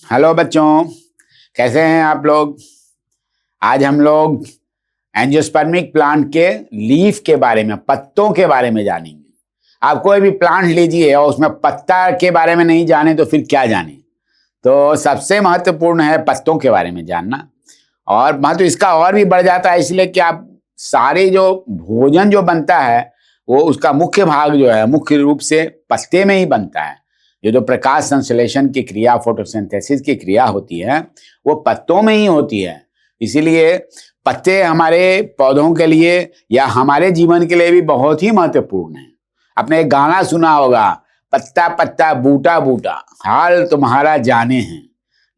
Hello बच्चों, कैसे हैं आप लोग। आज हम लोग एंजियोस्पर्मिक प्लांट के लीफ के बारे में, पत्तों के बारे में जानेंगे। आप कोई भी प्लांट लीजिए और उसमें पत्ता के बारे में नहीं जाने तो फिर क्या जाने। तो सबसे महत्वपूर्ण है पत्तों के बारे में जानना, और महत्व इसका और भी बढ़ जाता है इसलिए कि आप सारे जो भोजन जो बनता है वो उसका मुख्य भाग जो है मुख्य रूप से पत्ते में ही बनता है। ये जो प्रकाश संश्लेषण की क्रिया, फोटोसिंथेसिस की क्रिया होती है वो पत्तों में ही होती है। इसीलिए पत्ते हमारे पौधों के लिए या हमारे जीवन के लिए भी बहुत ही महत्वपूर्ण है। आपने एक गाना सुना होगा, पत्ता पत्ता बूटा बूटा हाल तुम्हारा जाने हैं।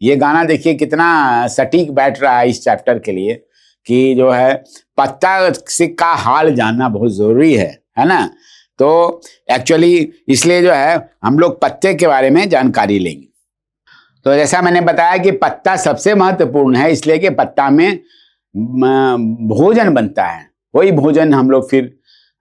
ये गाना देखिए कितना सटीक बैठ रहा है इस चैप्टर के लिए कि जो है पत्ता से का हाल जानना बहुत जरूरी है ना। तो एक्चुअली इसलिए जो है हम लोग पत्ते के बारे में जानकारी लेंगे। तो जैसा मैंने बताया कि पत्ता सबसे महत्वपूर्ण है इसलिए कि पत्ता में भोजन बनता है। वही भोजन हम लोग फिर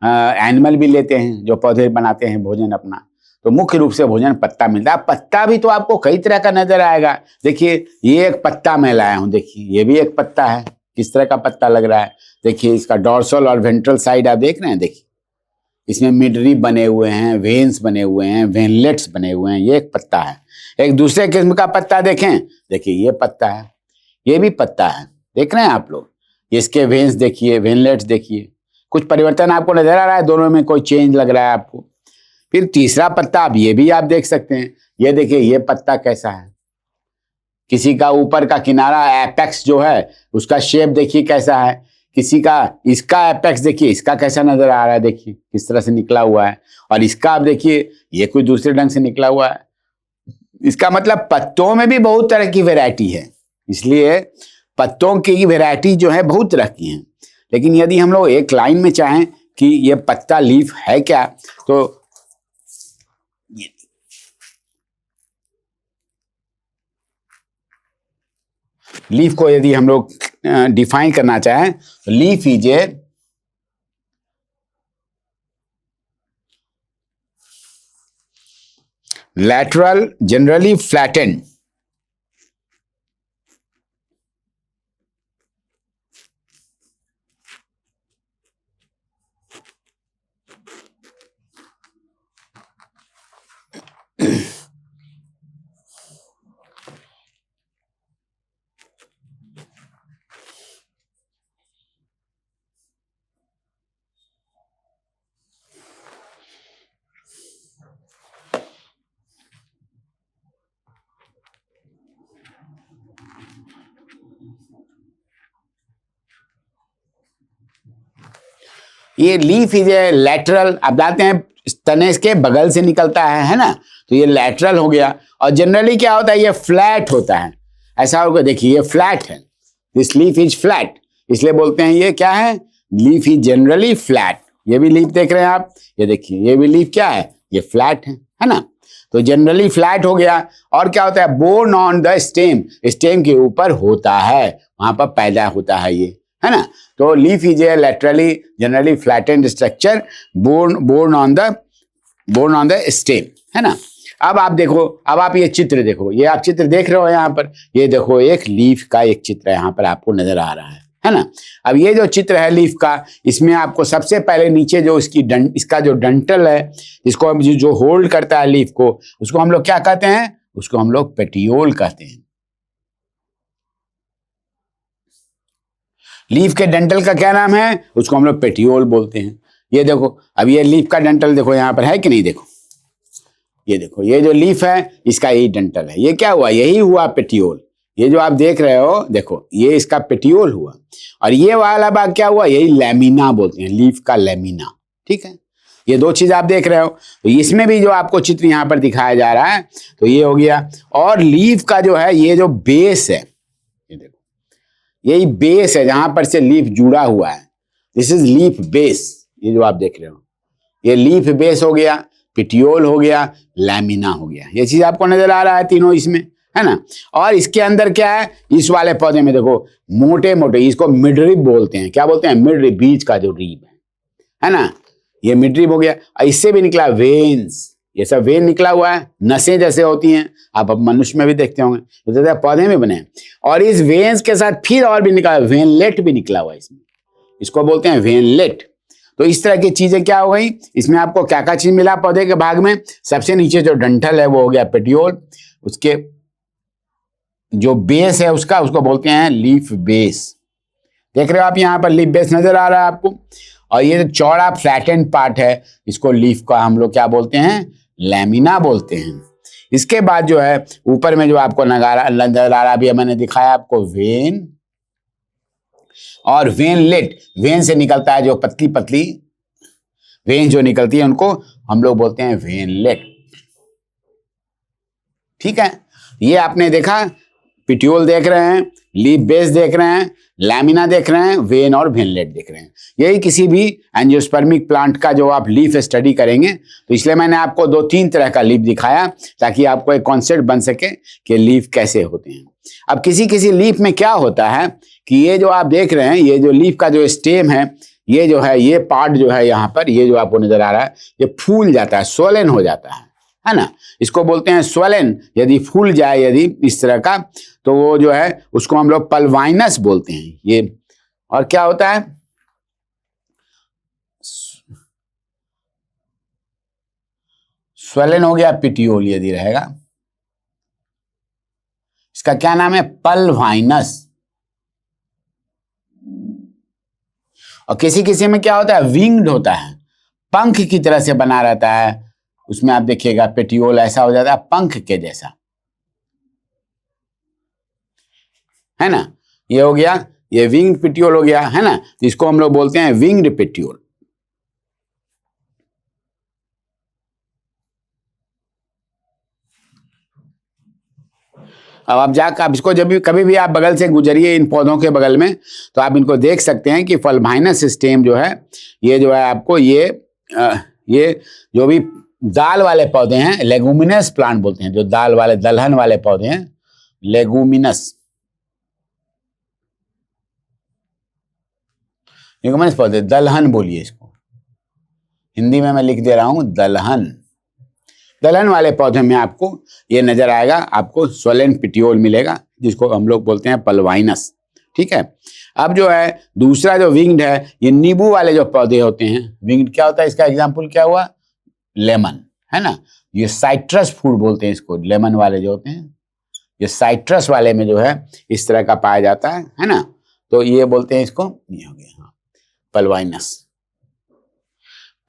एनिमल भी लेते हैं जो पौधे बनाते हैं भोजन अपना। तो मुख्य रूप से भोजन पत्ता मिलता है। पत्ता भी तो आपको कई तरह का नजर आएगा। देखिए ये एक पत्ता मैं लाया हूं, देखिए ये भी एक पत्ता है। किस तरह का पत्ता लग रहा है, देखिए इसका डोर्सल और वेंट्रल साइड आप देख रहे हैं। देखिए इसमें मिडरी बने हुए हैं, वेन्स बने हुए हैं, वेनलेट्स बने हुए हैं। ये एक पत्ता है। एक दूसरे किस्म का पत्ता देखें, देखिए ये पत्ता है, ये भी पत्ता है। देख रहे हैं आप लोग, इसके वेन्स देखिए, वेनलेट्स देखिए, कुछ परिवर्तन आपको नजर आ रहा है, दोनों में कोई चेंज लग रहा है आपको। फिर तीसरा पत्ता अब ये भी आप देख सकते हैं। ये देखिए ये पत्ता कैसा है, किसी का ऊपर का किनारा एपेक्स जो है उसका शेप देखिए कैसा है, किसी का इसका एपेक्स देखिए इसका कैसा नजर आ रहा है, देखिए किस तरह से निकला हुआ है, और इसका आप देखिए ये कोई दूसरे ढंग से निकला हुआ है। इसका मतलब पत्तों में भी बहुत तरह की वैरायटी है। इसलिए पत्तों की वैरायटी जो है बहुत तरह की है। लेकिन यदि हम लोग एक लाइन में चाहें कि ये पत्ता लीफ है क्या, तो लीफ को यदि हम लोग डिफाइन करना चाहें तो leaf is A lateral, generally flattened, ये लीफ इज ए लैटरल। आप जानते हैं तने के बगल से निकलता है ना, तो ये लैटरल हो गया। और जनरली क्या होता है, ये फ्लैट होता है। ऐसा होगा, देखिए ये फ्लैट है, दिस लीफ इज फ्लैट, इसलिए बोलते हैं ये क्या है, लीफ इज जनरली फ्लैट। ये भी लीफ देख रहे हैं आप, ये देखिए ये भी लीफ क्या है, ये फ्लैट है ना। तो जनरली फ्लैट हो गया। और क्या होता है, born on the stem, stem के ऊपर होता है, वहां पर पैदा होता है ये, है ना। तो leaf is a laterally generally flattened structure born on the stem, है ना। अब आप देखो, अब आप ये चित्र देखो, ये आप चित्र देख रहे हो यहाँ पर, ये देखो एक लीफ का एक चित्र यहाँ पर आपको नजर आ रहा है ना। अब ये जो चित्र है लीफ का, इसमें आपको सबसे पहले नीचे जो इसका जो डंटल है, इसको जो होल्ड करता है लीफ को, उसको हम लोग क्या कहते हैं, उसको हम लोग पेटियोल कहते हैं। लीफ के डंटल का क्या नाम है, उसको हम लोग पेटियोल बोलते हैं। ये देखो, अब ये लीफ का डंटल देखो यहाँ पर है कि नहीं, देखो ये देखो, ये जो लीफ है इसका यही डंटल है। ये क्या हुआ, यही हुआ पेटियोल। ये जो आप देख रहे हो देखो, ये इसका पेटियोल हुआ। और ये वाला भाग क्या हुआ, यही लैमिना बोलते हैं, लीफ का लैमिना। ठीक है, ये दो चीज आप देख रहे हो। तो इसमें भी जो आपको चित्र यहाँ पर दिखाया जा रहा है, तो ये हो गया। और लीफ का जो है ये जो बेस है, ये देखो यही बेस है जहां पर से लीफ जुड़ा हुआ है, दिस इज लीफ बेस। ये जो आप देख रहे हो ये लीफ बेस हो गया, पेटियोल हो गया, लैमिना हो गया। ये चीज आपको नजर आ रहा है तीनों इसमें, है ना। और इसके अंदर क्या है, इस वाले पौधे में देखो मोटे मोटे, इसको मिडरिब बोलते हैं। क्या बोलते हैं, मिडरिब, बीच का जो रीब है ना, ये मिडरिब हो गया। इससे भी निकला वेन्स, ये सब वेन निकला हुआ है, नसें जैसे होती हैं, आप अब मनुष्य में भी देखते होंगे, तो पौधे में बने हैं। और इस वेन्स के साथ फिर और भी निकला, वेनलेट भी निकला हुआ है इसमें, इसको बोलते हैं वेनलेट। तो इस तरह की चीजें क्या हो गई, इसमें आपको क्या क्या चीज मिला पौधे के भाग में। सबसे नीचे जो डंठल है वो हो गया पेटियोल, उसके जो बेस है उसका, उसको बोलते हैं लीफ बेस। देख रहे हो आप यहाँ पर लीफ बेस नजर आ रहा है आपको। और ये जो चौड़ा फ्लैटेंड पार्ट है, इसको लीफ का हम लोग क्या बोलते हैं, लैमिना बोलते हैं। इसके बाद जो है ऊपर में जो आपको नजर आ रहा, भी मैंने दिखाया आपको, वेन और वेनलेट। वेन से निकलता है जो पतली पतली वेन जो निकलती है, उनको हम लोग बोलते हैं वेनलेट। ठीक है, ये आपने देखा, पिट्यूल देख रहे हैं, लीफ बेस देख रहे हैं, लैमिना देख रहे हैं, वेन और वेनलेट देख रहे हैं। यही किसी भी एंजियोस्पर्मिक प्लांट का जो आप लीफ स्टडी करेंगे, तो इसलिए मैंने आपको 2-3 तरह का लीफ दिखाया, ताकि आपको एक कॉन्सेप्ट बन सके कि लीफ कैसे होते हैं। अब किसी किसी लीफ में क्या होता है कि ये जो आप देख रहे हैं, ये जो लीफ का जो स्टेम है, ये जो है, ये पार्ट जो है यहाँ पर, ये जो आपको नजर आ रहा है, ये फूल जाता है, स्वोलन हो जाता है ना। इसको बोलते हैं स्वोलन। यदि फूल जाए यदि इस तरह का, तो वो जो है उसको हम लोग पल्वाइनस बोलते हैं। ये और क्या होता है, स्वोलन हो गया पिट्यूल यदि रहेगा, इसका क्या नाम है, पल्वाइनस। और किसी किसी में क्या होता है, विंग्ड होता है, पंख की तरह से बना रहता है, उसमें आप देखिएगा पेटियोल ऐसा हो जाता है पंख के जैसा, है ना। ये हो गया, ये विंग्ड पेटियोल हो गया, है ना। इसको हम लोग बोलते हैं विंग्ड पेटियोल। अब आप जाकर आप इसको जब भी कभी भी आप बगल से गुजरिए इन पौधों के बगल में, तो आप इनको देख सकते हैं कि पल्वाइनस स्टेम जो है, ये जो है आपको ये जो भी दाल वाले पौधे हैं, लेगुमिनस प्लांट बोलते हैं, जो दाल वाले दलहन वाले पौधे हैं, लेगुमिनस पौधे, दलहन बोलिए इसको, हिंदी में मैं लिख दे रहा हूं दलहन। दलहन वाले पौधे में आपको ये नजर आएगा, आपको स्वोलन पिट्यूल मिलेगा, जिसको हम लोग बोलते हैं पल्वाइनस। ठीक है, अब जो है दूसरा जो विंग्ड है, ये नींबू वाले जो पौधे होते हैं, विंग्ड क्या होता है, इसका एग्जांपल क्या हुआ, लेमन, है ना। ये साइट्रस फूड बोलते हैं इसको, लेमन वाले जो होते हैं, ये साइट्रस वाले में जो है इस तरह का पाया जाता है ना। तो ये बोलते हैं इसको, ये हो गया हाँ पल्वाइनस,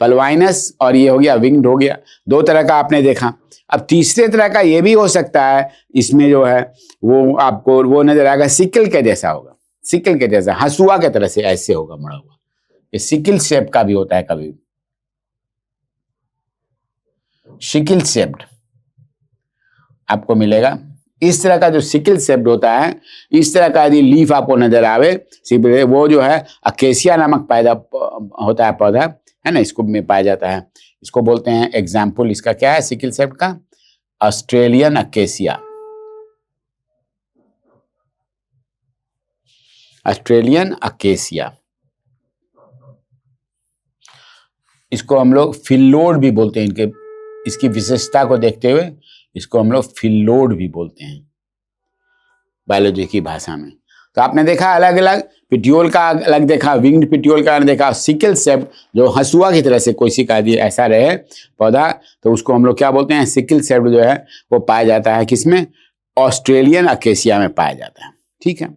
पल्वाइनस, और ये हो गया विंग्ड हो गया। 2 तरह का आपने देखा। अब तीसरे तरह का ये भी हो सकता है, इसमें जो है वो आपको वो नजर आएगा, सिकल के जैसा होगा, सिकल के जैसा, हंसुआ के तरह से ऐसे होगा मुड़ा हुआ, ये सिकल शेप का भी होता है कभी, सिकल शेप्ड आपको मिलेगा। इस तरह का जो सिकल शेप्ड होता है, इस तरह का यदि लीफ आपको नजर आवे, वो जो है अकेसिया नामक पैदा होता है पौधा, है ना, इसको में पाया जाता है। इसको बोलते हैं, एग्जाम्पल इसका क्या है सिकल शेप्ड का, ऑस्ट्रेलियन अकेसिया, ऑस्ट्रेलियन अकेसिया। इसको हम लोग फिल्लोड भी बोलते हैं, इनके इसकी विशेषता को देखते हुए इसको हम लोग फिल्लोड भी बोलते हैं बायोलॉजी की भाषा में। तो आपने देखा अलग अलग, पिट्यूल का अलग देखा, विंग्ड पिट्यूल का देखा, सिकल शेप जो हंसुआ की तरह से कोई सी का ऐसा रहे पौधा, तो उसको हम लोग क्या बोलते हैं, सिकल शेप जो है वो पाया जाता है किसमें, ऑस्ट्रेलियन अकेसिया में पाया जाता है। ठीक है,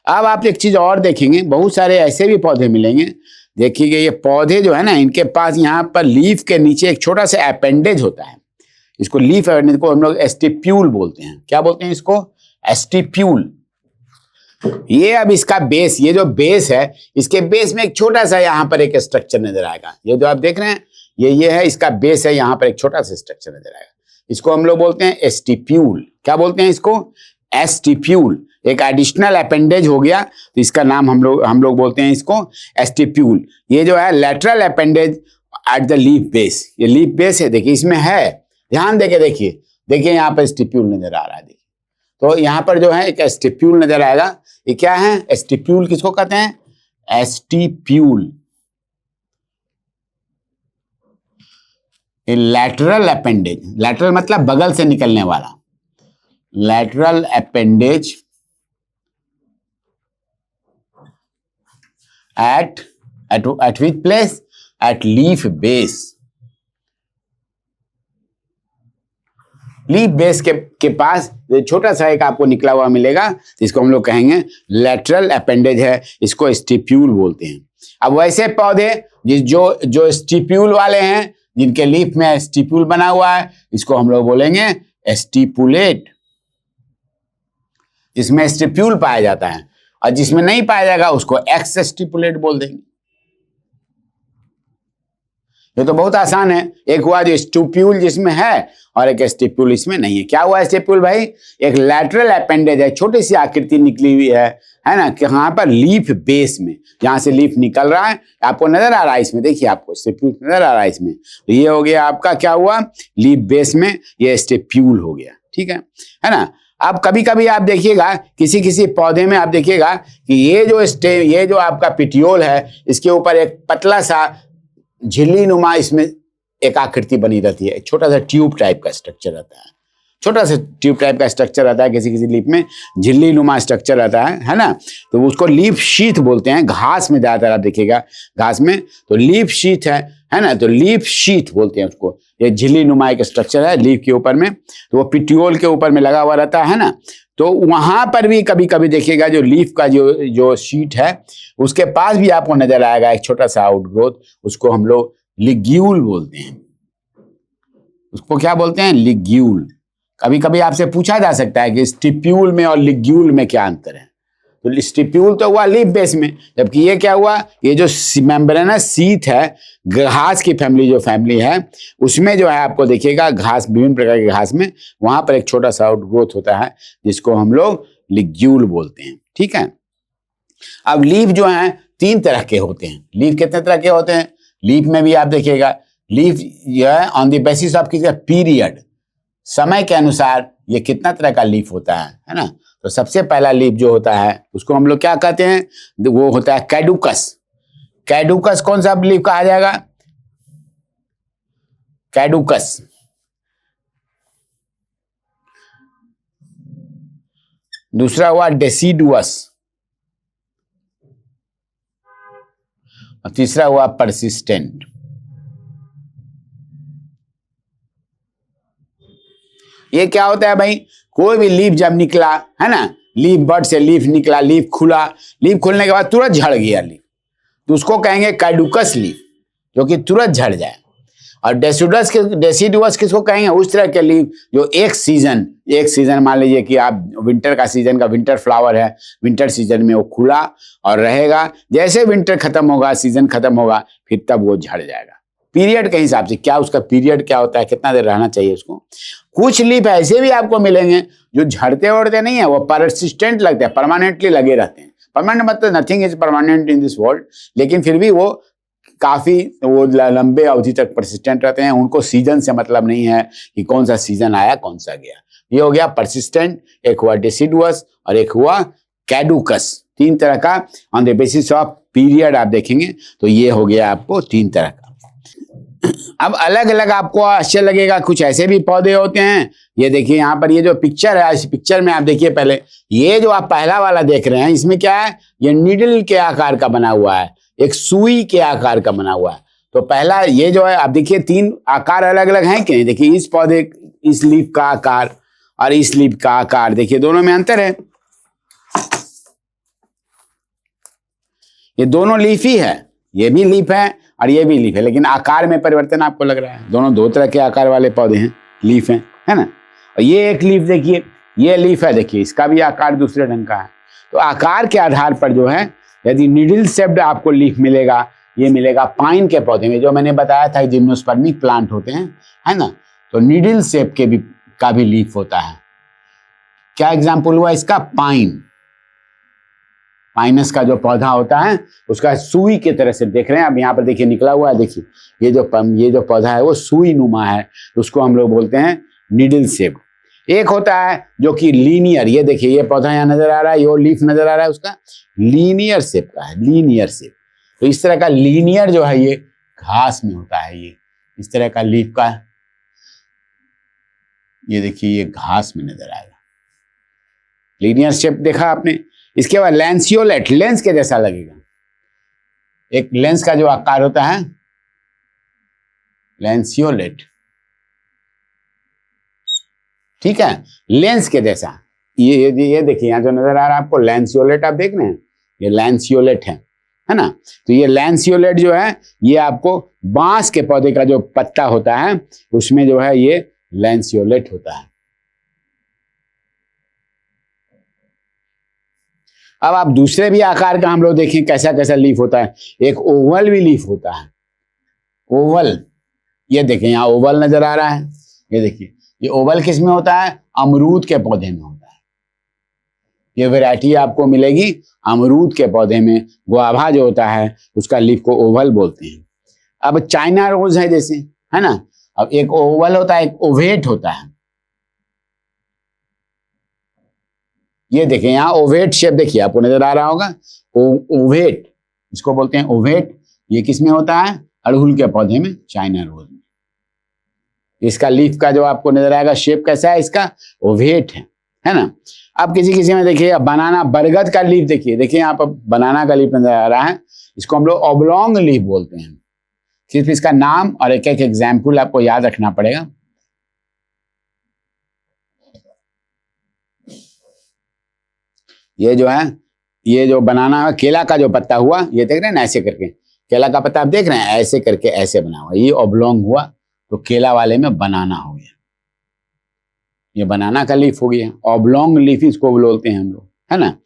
अब आप एक चीज और देखेंगे, बहुत सारे ऐसे भी पौधे मिलेंगे। देखिए ये पौधे जो है ना, इनके पास यहाँ पर लीफ के नीचे एक छोटा सा अपेंडेज होता है, इसको लीफ अपेंडेज को हम लोग एस्टिप्यूल बोलते हैं। क्या बोलते हैं इसको, एस्टिप्यूल। ये अब इसका बेस, ये जो बेस है, इसके बेस में एक छोटा सा यहाँ पर एक स्ट्रक्चर नजर आएगा, ये जो आप देख रहे हैं ये है इसका बेस है, यहाँ पर एक छोटा सा स्ट्रक्चर नजर आएगा, इसको हम लोग बोलते हैं एस्टिप्यूल। क्या बोलते हैं इसको, एस्टिप्यूल। एक एडिशनल अपेंडेज हो गया, तो इसका नाम हम लोग बोलते हैं इसको एस्टिप्यूल। ये जो है lateral appendage at the leaf base, ये लीफ बेस है, देखिए इसमें है, ध्यान देके देखिए यहाँ पर एस्टिप्यूल नजर आ रहा है, देखिए तो यहाँ पर जो है एक एस्टिप्यूल नजर आएगा। ये क्या है, एस्टिप्यूल किसको कहते हैं, एस्टिप्यूल। लैटरल अपेंडेज, लैटरल मतलब बगल से निकलने वाला, lateral appendage at which place? At leaf base. Leaf base के पास छोटा सा एक आपको निकला हुआ मिलेगा, इसको हम लोग कहेंगे लैटरल अपेंडेज है, इसको स्टिप्यूल बोलते हैं। अब वैसे पौधे जो स्टिप्यूल वाले हैं, जिनके लीफ में स्टिप्यूल बना हुआ है, इसको हम लोग बोलेंगे स्टिपुलेट, जिसमें स्टिप्यूल पाया जाता है, और जिसमें नहीं पाया जाएगा उसको एक्स स्टिपुलेट बोल देंगे। ये तो बहुत आसान है। एक हुआ जो स्टिप्यूल जिसमें है और एक स्टिप्यूल इसमें नहीं है। क्या हुआ स्टिप्यूल भाई? एक लैटरल अपेंडेज है, छोटी सी आकृति निकली हुई है ना, कहाँ पर? लीफ बेस में, जहां से लीफ निकल रहा है, आपको नजर आ रहा है इसमें, देखिए आपको स्टिप्यूल नजर आ रहा है इसमें। तो ये हो गया आपका, क्या हुआ? लीफ बेस में ये स्टिप्यूल हो गया, ठीक है ना। अब कभी कभी आप देखिएगा किसी पौधे में आप देखिएगा कि ये जो आपका पिटियोल है, इसके ऊपर एक पतला सा झिल्ली नुमा इसमें एक आकृति बनी रहती है, छोटा सा ट्यूब टाइप का स्ट्रक्चर रहता है, छोटा सा ट्यूब टाइप का स्ट्रक्चर रहता है, किसी लीफ में झिल्ली नुमा स्ट्रक्चर रहता है ना। तो उसको लीफ शीथ बोलते हैं। घास में ज्यादातर आप देखिएगा, घास में तो लीफ शीथ है ना, तो लीफ शीथ बोलते हैं उसको। ये झिल्ली नुमा एक स्ट्रक्चर है लीफ के ऊपर में, तो वो पिट्यूल के ऊपर में लगा हुआ रहता है ना। तो वहां पर भी कभी कभी देखिएगा जो लीफ का जो शीट है, उसके पास भी आपको नजर आएगा एक छोटा सा आउटग्रोथ, उसको हम लोग लिग्यूल बोलते हैं। उसको क्या बोलते हैं? लिग्यूल। कभी कभी आपसे पूछा जा सकता है कि स्टिप्यूल में और लिग्यूल में क्या अंतर है। तो स्टिप्यूल तो हुआ लीफ बेस में, जबकि ये क्या हुआ? ये जो मेम्ब्रेनस शीथ है, घास की फैमिली है, उसमें जो है आपको देखिएगा घास, विभिन्न प्रकार के घास में वहां पर एक छोटा सा आउटग्रोथ होता है, जिसको हम लोग लिग्यूल बोलते हैं, ठीक है। अब लीफ जो है 3 तरह के होते हैं। लीफ कितने तरह के होते हैं? लीफ में भी आप देखिएगा, लीफ जो है ऑन द बेसिस ऑफ किसी पीरियड, समय के अनुसार ये कितना तरह का लीफ होता है ना। तो सबसे पहला लीफ जो होता है उसको हम लोग क्या कहते हैं? वो होता है कैडुकस। कैडुकस कौन सा लीफ कहा जाएगा? कैडुकस। दूसरा हुआ डेसिडुअस, और तीसरा हुआ परसिस्टेंट। ये क्या होता है भाई? कोई भी लीफ जब निकला है ना, लीफ बड से लीफ निकला, लीफ खुला, लीफ खुलने के बाद तुरंत झड़ गया लीफ, तो उसको कहेंगे कैडुकस लीफ, जो कि तुरंत झड़ जाए। और डेसिडुअस किसको कहेंगे? उस तरह के लीफ जो एक सीजन मान लीजिए कि आप विंटर का सीजन का विंटर फ्लावर है, विंटर सीजन में वो खुला और रहेगा, जैसे विंटर खत्म होगा, सीजन खत्म होगा, फिर तब वो झड़ जाएगा। पीरियड के हिसाब से, क्या उसका पीरियड क्या होता है, कितना देर रहना चाहिए उसको। कुछ लीफ ऐसे भी आपको मिलेंगे जो झड़ते उड़ते नहीं है, वो परसिस्टेंट लगते हैं, परमानेंटली लगे रहते हैं। परमानेंट मतलब nothing is permanent in this world, लेकिन फिर भी वो काफी लंबे अवधि तक परसिस्टेंट रहते हैं। उनको सीजन से मतलब नहीं है कि कौन सा सीजन आया कौन सा गया। ये हो गया परसिस्टेंट, एक हुआ डेसिडुअस और एक हुआ कैडुकस। 3 तरह का on the basis of period आप देखेंगे तो ये हो गया आपको 3 तरह का। अब अलग अलग आपको आश्चर्य लगेगा, कुछ ऐसे भी पौधे होते हैं। ये देखिए यहाँ पर ये जो पिक्चर है, इस पिक्चर में आप देखिए पहले, ये जो आप पहला वाला देख रहे हैं, इसमें क्या है? ये नीडल के आकार का बना हुआ है, एक सुई के आकार का बना हुआ है। तो पहला ये जो है आप देखिए 3 आकार अलग अलग हैं कि नहीं? देखिए इस पौधे, इस लीफ का आकार और इस लीफ का आकार, देखिए दोनों में अंतर है। ये दोनों लीफ ही है, ये भी लीफ है और ये भी लीफ है, लेकिन आकार में परिवर्तन आपको लग रहा है। दोनों 2 तरह के आकार वाले पौधे हैं, लीफ हैं, है ना। और ये एक लीफ देखिए, ये लीफ है, देखिए इसका भी आकार दूसरे ढंग का है। तो आकार के आधार पर जो है, यदि नीडल शेप्ड आपको लीफ मिलेगा, ये मिलेगा पाइन के पौधे में, जो मैंने बताया था जिम्नोस्पर्मिक प्लांट होते हैं, है ना। तो नीडल शेप के भी का भी लीफ होता है। क्या एग्जाम्पल हुआ इसका? पाइन। पाइनस का जो पौधा होता है उसका सुई की तरह से देख रहे हैं आप, यहाँ पर देखिए निकला हुआ है, देखिए ये जो पौधा है वो सुई नुमा है, उसको हम लोग बोलते हैं नीडल शेप। एक होता है जो कि लीनियर, ये देखिए ये पौधा यहाँ नजर आ रहा है, ये लीफ नजर आ रहा है, उसका लीनियर शेप का है, लीनियर शेप। तो इस तरह का लीनियर जो है ये घास में होता है, ये इस तरह का लीफ का, ये देखिए ये घास में नजर आएगा, लीनियर शेप देखा आपने। इसके बाद लैंसियोलेट, लेंस के जैसा लगेगा, एक लेंस का जो आकार होता है, लैंसियोलेट, ठीक है, लेंस के जैसा। ये देखिए यहाँ जो नजर आ रहा है आपको लैंसियोलेट, आप देख रहे हैं ये लैंसियोलेट है ना। तो ये लैंसियोलेट जो है ये आपको बांस के पौधे का जो पत्ता होता है उसमें जो है ये लैंसियोलेट होता है। अब आप दूसरे भी आकार का हम लोग देखें कैसा कैसा लीफ होता है। एक ओवल भी लीफ होता है, ओवल, ये देखिए यहाँ ओवल नजर आ रहा है, ये देखिए ये ओवल किस में होता है, अमरूद के पौधे में होता है। ये वैरायटी आपको मिलेगी अमरूद के पौधे में, गुआवा जो होता है उसका लीफ को ओवल बोलते हैं। अब चाइना रोज है जैसे, है ना, अब एक ओवल होता है, एक ओवेट होता है। ये देखिए यहाँ ओवेट शेप देखिए आपको नजर आ रहा होगा, ओवेट, इसको बोलते हैं ओवेट। ये किस में होता है, अड़हुल के पौधे में, चाइना रोज में। इसका लीफ का जो आपको नजर आएगा शेप कैसा है, इसका ओवेट है ना। अब किसी किसी में देखिए बनाना, बरगद का लीफ देखिए, देखिए यहाँ पर बनाना का लीफ नजर आ रहा है, इसको हम लोग ऑबलोंग लीफ बोलते हैं। सिर्फ इसका नाम और एक एक एग्जाम्पल आपको याद रखना पड़ेगा। ये जो है, ये जो बनाना है, केला का जो पत्ता हुआ, ये देख रहे हैं ना ऐसे करके, केला का पत्ता आप देख रहे हैं ऐसे करके ऐसे बना हुआ, ये ऑबलोंग हुआ, तो केला वाले में बनाना हो गया, ये बनाना का लीफ हो गया, ऑबलोंग लीफ इसको बोलते हैं हम लोग, है ना।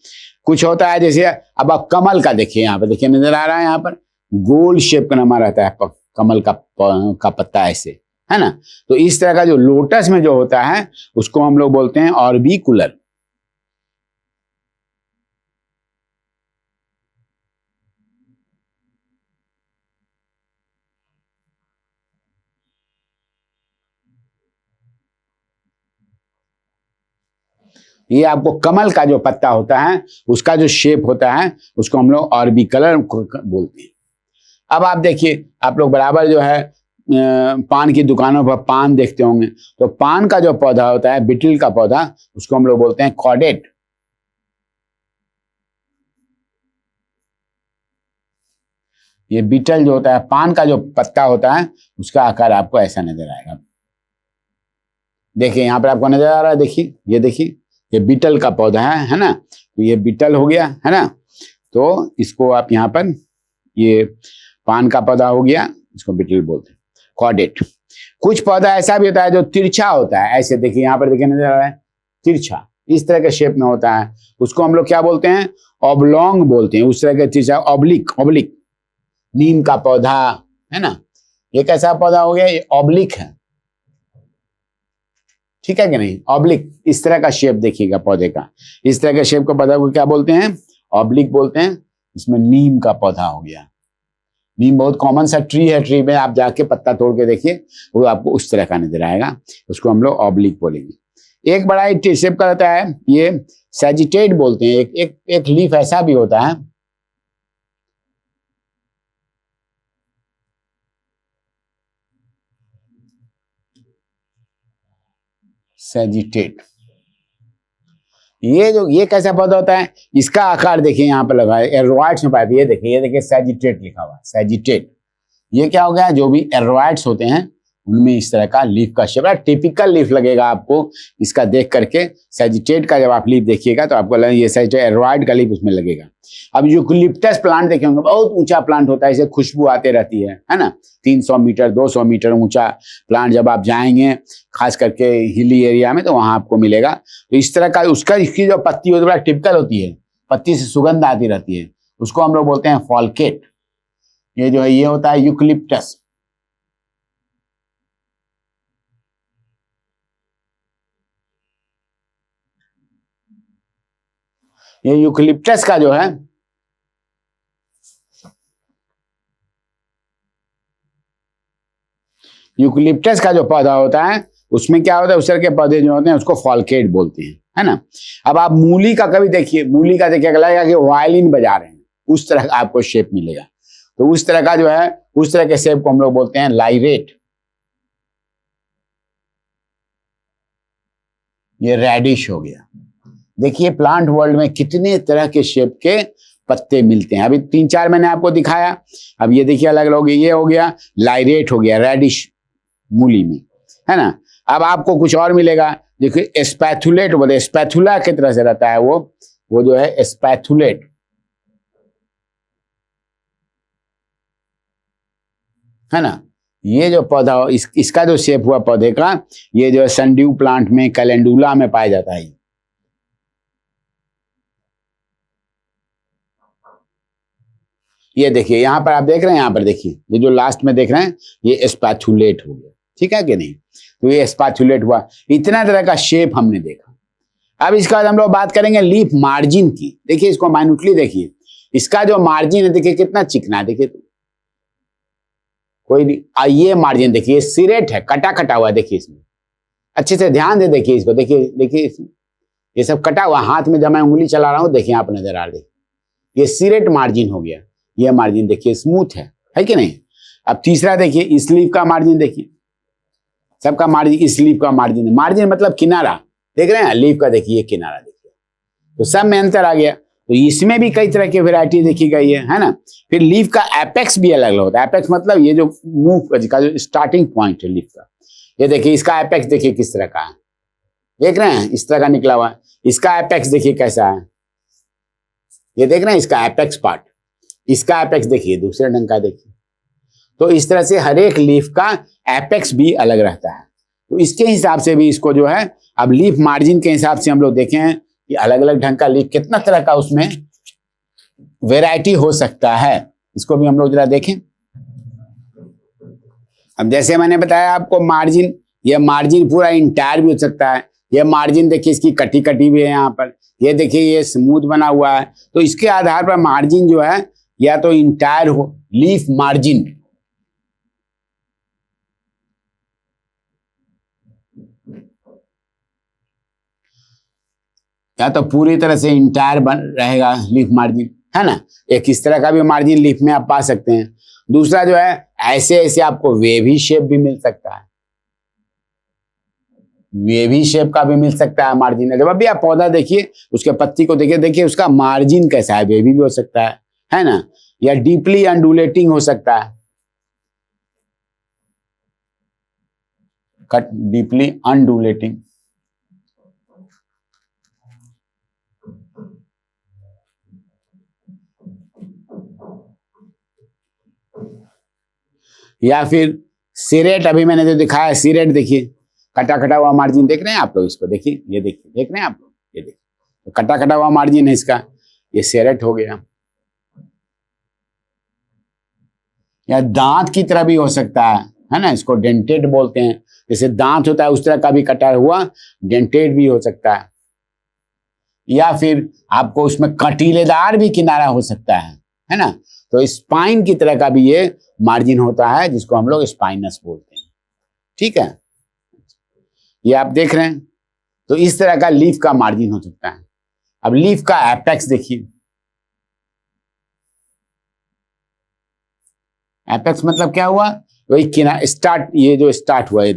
कुछ होता है जैसे, अब आप कमल का देखिए, यहाँ पे देखिए नजर आ रहा है, यहाँ पर गोल शेप का नमा रहता है कमल का पत्ता ऐसे, है ना। तो इस तरह का जो लोटस में जो होता है उसको हम लोग बोलते हैं ऑर्बिकुलर। ये आपको कमल का जो पत्ता होता है उसका जो शेप होता है उसको हम लोग ऑर्बिकुलर बोलते हैं। अब आप देखिए, आप लोग बराबर जो है पान की दुकानों पर पान देखते होंगे, तो पान का जो पौधा होता है, बिटल का पौधा, उसको हम लोग बोलते हैं कॉडेट। ये बीटल जो होता है, पान का जो पत्ता होता है उसका आकार आपको ऐसा नजर आएगा। देखिए यहाँ पर आपको नजर आ रहा है, देखिए ये देखिए ये बीटल का पौधा है ना, तो ये बीटल हो गया, है ना। तो इसको आप यहाँ पर, ये पान का पौधा हो गया, इसको बीटल बोलते हैं, कॉडेट। कुछ पौधा ऐसा भी होता है जो तिरछा होता है, ऐसे देखिए यहाँ पर देखिए नजर आ रहा है, तिरछा इस तरह के शेप में होता है, उसको हम लोग क्या बोलते हैं, ऑबलोंग बोलते हैं। उस तरह के तिरछा, ऑब्लिक, ऑब्लिक, नीम का पौधा, है ना, ये कैसा पौधा हो गया, ये ऑब्लिक है, ठीक है कि नहीं, ऑब्लिक, इस तरह का शेप देखिएगा पौधे का, इस तरह के शेप का पौधा को क्या बोलते हैं, ऑब्लिक बोलते हैं। इसमें नीम का पौधा हो गया, नीम बहुत कॉमन सा ट्री है, ट्री में आप जाके पत्ता तोड़ के देखिए वो आपको उस तरह का नजर आएगा, उसको हम लोग ऑब्लिक बोलेंगे। एक बड़ा ही शेप का रहता है, ये सैजिटेट बोलते हैं, एक लीफ ऐसा भी होता है, सैजिटेट। ये कैसा पौधा होता है, इसका आकार देखिए यहाँ पर लगा है, एरोइड्स में पाया, ये देखिए सैजिटेट लिखा हुआ है, सैजिटेट। ये क्या हो गया, जो भी एरोइड्स होते हैं उनमें इस तरह का लीफ का शेप, टिपिकल लीफ लगेगा आपको इसका देख करके। सैजिटेट का जब आप लीफ देखिएगा तो आपको लगेगा ये सैजिटेट, एरोइड का लीफ उसमें लगेगा। अब यूकलिप्टस प्लांट देखे होंगे, बहुत ऊंचा प्लांट होता है, इसे खुशबू आते रहती है ना, 300 मीटर 200 मीटर ऊंचा प्लांट जब आप जाएंगे खास करके हिली एरिया में तो वहां आपको मिलेगा। तो इस तरह का इसकी जो पत्ती होती है बड़ा टिपिकल होती है, पत्ती से सुगंध आती रहती है, उसको हम लोग बोलते हैं फॉलकेट। ये जो है ये होता है यूकलिप्टस। ये यूकलिप्टस का जो है, यूकलिप्टस का जो पौधा होता है उसमें क्या होता है, उस तरह के पौधे जो होते हैं उसको फॉलकेट बोलते हैं, है ना। अब आप मूली का कभी देखिए, मूली का देखिए लगेगा कि वायलिन बजा रहे हैं, उस तरह का आपको शेप मिलेगा। तो उस तरह का जो है, उस तरह के शेप को हम लोग बोलते हैं लाइरेट। ये रेडिश हो गया। देखिए प्लांट वर्ल्ड में कितने तरह के शेप के पत्ते मिलते हैं। अभी 3-4 मैंने आपको दिखाया। अब ये देखिए अलग अलग हो गया, ये हो गया लाइरेट हो गया रेडिश मूली में, है ना। अब आपको कुछ और मिलेगा, देखिए स्पैथुलेट बोले, स्पैथुला की तरह से रहता है वो जो है स्पैथुलेट, है ना। ये जो पौधा इसका जो शेप हुआ पौधे का, ये जो है सनड्यू प्लांट में कैलेंडुला में पाया जाता है। ये देखिए यहां पर आप देख रहे हैं, यहां पर देखिए ये जो लास्ट में देख रहे हैं ये स्पैथुलेट हो गया, ठीक है कि नहीं। तो ये स्पैथुलेट हुआ। इतना तरह का शेप हमने देखा। अब इसका बाद हम लोग बात करेंगे लीफ मार्जिन की। देखिए इसको माइन्यूटली देखिए, इसका जो मार्जिन है देखिए कितना चिकना है, देखिए तो कोई नहीं। ये मार्जिन देखिए सिरेट है, कटा कटा हुआ है, देखिए इसमें अच्छे से ध्यान दे, देखिए इसको, देखिए देखिए ये सब कटा हुआ। हाथ में जब मैं उंगली चला रहा हूं देखिए आप नजर आ रही, ये सिरेट मार्जिन हो गया। ये मार्जिन देखिए स्मूथ है कि नहीं। अब तीसरा देखिए इस लीफ का मार्जिन देखिए, सबका मार्जिन इस लीफ का मार्जिन है। मार्जिन मतलब किनारा, देख रहे हैं लीफ का, देखिए किनारा देखिए, तो सब में अंतर आ गया। तो इसमें भी कई तरह की वैरायटी देखी गई है ना। फिर लीफ का एपेक्स भी अलग अलग होता है। एपेक्स मतलब ये जो मूव का जो स्टार्टिंग पॉइंट है लीफ का, ये देखिए इसका एपेक्स देखिए किस तरह का है, देख रहे हैं इस तरह का निकला हुआ है। इसका एपेक्स देखिए कैसा है, ये देख रहे हैं इसका एपेक्स पार्ट, इसका एपेक्स देखिए दूसरे ढंग का देखिए। तो इस तरह से हर एक लीफ का एपेक्स भी अलग रहता है। तो इसके हिसाब से भी इसको जो है, अब लीफ मार्जिन के हिसाब से हम लोग देखें हैं कि अलग अलग ढंग का लीफ, कितना तरह का उसमें वैरायटी हो सकता है, इसको भी हम लोग जरा देखें। अब जैसे मैंने बताया आपको मार्जिन, ये मार्जिन पूरा इंटायर भी हो सकता है। ये मार्जिन देखिए इसकी कटी कटी भी है यहाँ पर, ये देखिए ये स्मूथ बना हुआ है। तो इसके आधार पर मार्जिन जो है या तो इंटायर हो, लीफ मार्जिन, या तो पूरी तरह से इंटायर बन रहेगा लीफ मार्जिन, है ना। एक इस तरह का भी मार्जिन लीफ में आप पा सकते हैं। दूसरा जो है ऐसे ऐसे आपको वेवी शेप भी मिल सकता है, वेवी शेप का भी मिल सकता है मार्जिन। जब अभी आप पौधा देखिए, उसके पत्ती को देखिए, देखिए उसका मार्जिन कैसा है, वेवी भी हो सकता है ना, या डीपली अंडुलेटिंग हो सकता है, कट डीपली अंडुलेटिंग, या फिर सिरेट। अभी मैंने जो दिखाया सिरेट, देखिए कटा कटा हुआ मार्जिन देख रहे हैं आप लोग, इसको देखिए, ये देखिए, देख रहे हैं आप लोग, ये देखिए तो कटा कटा हुआ मार्जिन है इसका, ये सिरेट हो गया। या दांत की तरह भी हो सकता है ना, इसको डेंटेड बोलते हैं। जैसे दांत होता है उस तरह का भी कटा हुआ डेंटेड भी हो सकता है। या फिर आपको उसमें कटीलेदार भी किनारा हो सकता है ना। तो स्पाइन की तरह का भी ये मार्जिन होता है, जिसको हम लोग स्पाइनस बोलते हैं, ठीक है। ये आप देख रहे हैं, तो इस तरह का लीफ का मार्जिन हो सकता है। अब लीफ का एपेक्स देखिए, एपेक्स मतलब क्या हुआ, वही किनारा स्टार्ट, ये जो स्टार्ट हुआ, ये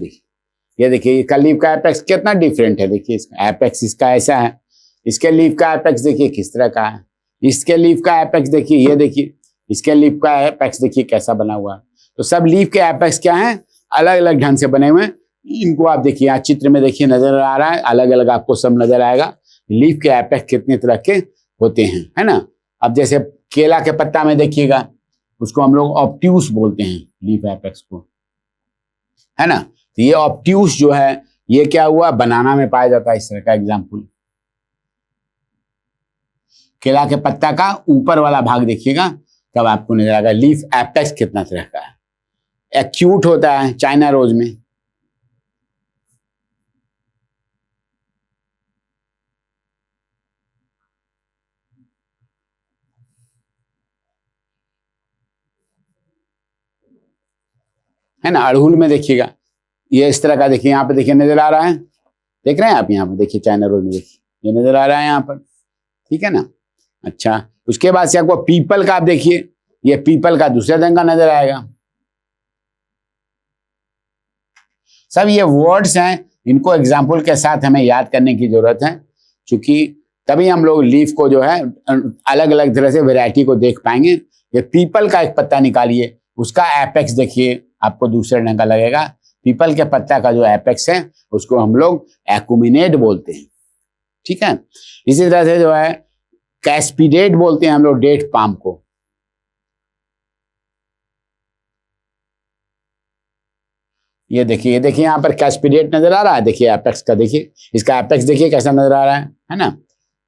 देखिए इसका लीफ का एपेक्स कितना डिफरेंट है। देखिए इसका एपेक्स इसका ऐसा है, इसके लीफ का एपेक्स देखिए किस तरह का है, इसके लीफ का एपेक्स देखिए, ये देखिए इसके लीफ का एपेक्स देखिए कैसा बना हुआ है। तो सब लीफ के एपेक्स क्या है, अलग अलग ढंग से बने हुए हैं। इनको आप देखिए यहाँ चित्र में देखिए नजर आ रहा है, अलग अलग आपको सब नजर आएगा लीफ के एपेक्स कितने तरह के होते हैं, है ना। अब जैसे केला के पत्ता में देखिएगा, उसको हम लोग ऑब्ट्यूस बोलते हैं लीफ एपेक्स को, है ना। तो ये ऑब्ट्यूस जो है ये क्या हुआ, बनाना में पाया जाता है इस तरह का एग्जाम्पल। केला के पत्ता का ऊपर वाला भाग देखिएगा, तब आपको नजर आएगा लीफ एपेक्स कितना तरह का है। एक्यूट होता है चाइना रोज में, है ना। अड़हुल में देखिएगा ये इस तरह का, देखिए यहाँ पे देखिए नजर आ रहा है, देख रहे हैं आप यहाँ पे देखिए चाइना रोज में देखिए ये नजर आ रहा है यहाँ पर, ठीक है ना। अच्छा उसके बाद से आपको पीपल का आप देखिए, ये पीपल का दूसरे ढंग का नजर आएगा। सब ये वर्ड्स हैं इनको एग्जाम्पल के साथ हमें याद करने की जरूरत है, क्योंकि तभी हम लोग लीफ को जो है अलग अलग तरह से वैरायटी को देख पाएंगे। ये पीपल का एक पत्ता निकालिए, उसका एपेक्स देखिए, आपको दूसरे ढंग का लगेगा। पीपल के पत्ता का जो एपेक्स है उसको हम लोग एकुमिनेट बोलते हैं, ठीक है। इसी तरह से जो है कैस्पिडेट बोलते हैं हम लोग डेट पाम को। ये देखिए यहाँ पर कैस्पिडेट नजर आ रहा है, देखिए एपेक्स का, देखिए इसका एपेक्स देखिए कैसा नजर आ रहा है ना।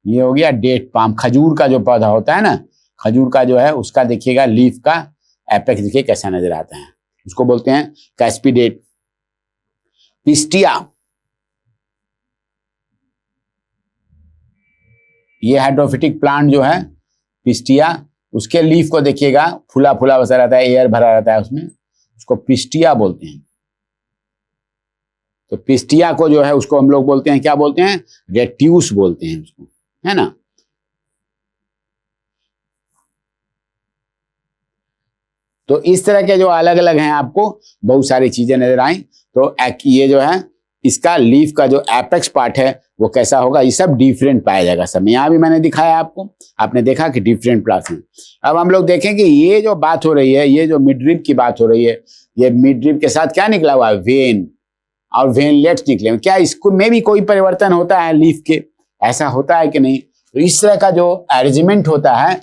ये हो गया डेट पाम, खजूर का जो पौधा होता है ना, खजूर का जो है उसका देखिएगा लीफ का एपेक्स देखिए कैसा नजर आता है, उसको बोलते हैं कैस्पिडेट। पिस्टिया, ये हाइड्रोफिटिक प्लांट जो है पिस्टिया, उसके लीफ को देखिएगा फूला फूला बसा रहता है, एयर भरा रहता है उसमें, उसको पिस्टिया बोलते हैं। तो पिस्टिया को जो है उसको हम लोग बोलते हैं, क्या बोलते हैं, रेट्यूस बोलते हैं उसको, है ना। तो इस तरह के जो अलग अलग हैं आपको बहुत सारी चीजें नजर आई। तो ये जो है इसका लीफ का जो एपेक्स पार्ट है वो कैसा होगा, ये सब डिफरेंट पाया जाएगा सब में। यहाँ भी मैंने दिखाया आपको, आपने देखा कि डिफरेंट प्लांट्स हैं। अब हम लोग देखें कि ये जो बात हो रही है, ये जो मिडरिप की बात हो रही है, ये मिडरिप के साथ क्या निकला हुआ है, वेन और वेनलेट्स निकले। क्या इसको में भी कोई परिवर्तन होता है लीफ के, ऐसा होता है कि नहीं। तो इस तरह का जो अरेंजमेंट होता है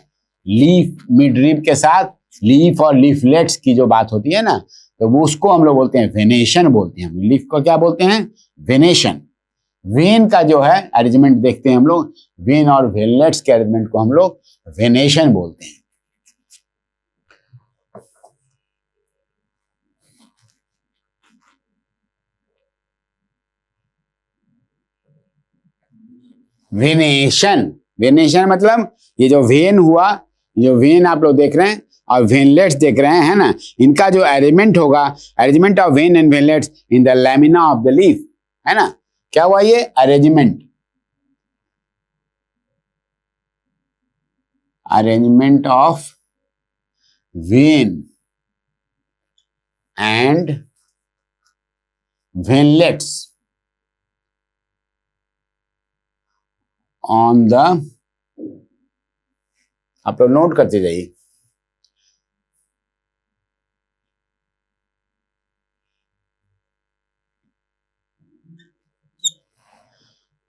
लीफ मिडरिप के साथ, लीफ और लीफलेट्स की जो बात होती है ना, तो वो उसको हम लोग बोलते हैं वेनेशन बोलते हैं। लीफ को क्या बोलते हैं, वेनेशन। वेन का जो है अरेंजमेंट देखते हैं हम लोग, वेन और वेनलेट्स के अरेंजमेंट को हम लोग वेनेशन बोलते हैं। वेनेशन, वेनेशन मतलब ये जो वेन हुआ, जो वेन आप लोग देख रहे हैं और वेनलेट्स देख रहे हैं ना, इनका जो अरेंजमेंट होगा, arrangement of when and veinlets in the lamina of the leaf, है ना। क्या हुआ ये arrangement, arrangement of when and veinlets on the, आप लोग नोट करते जाइए,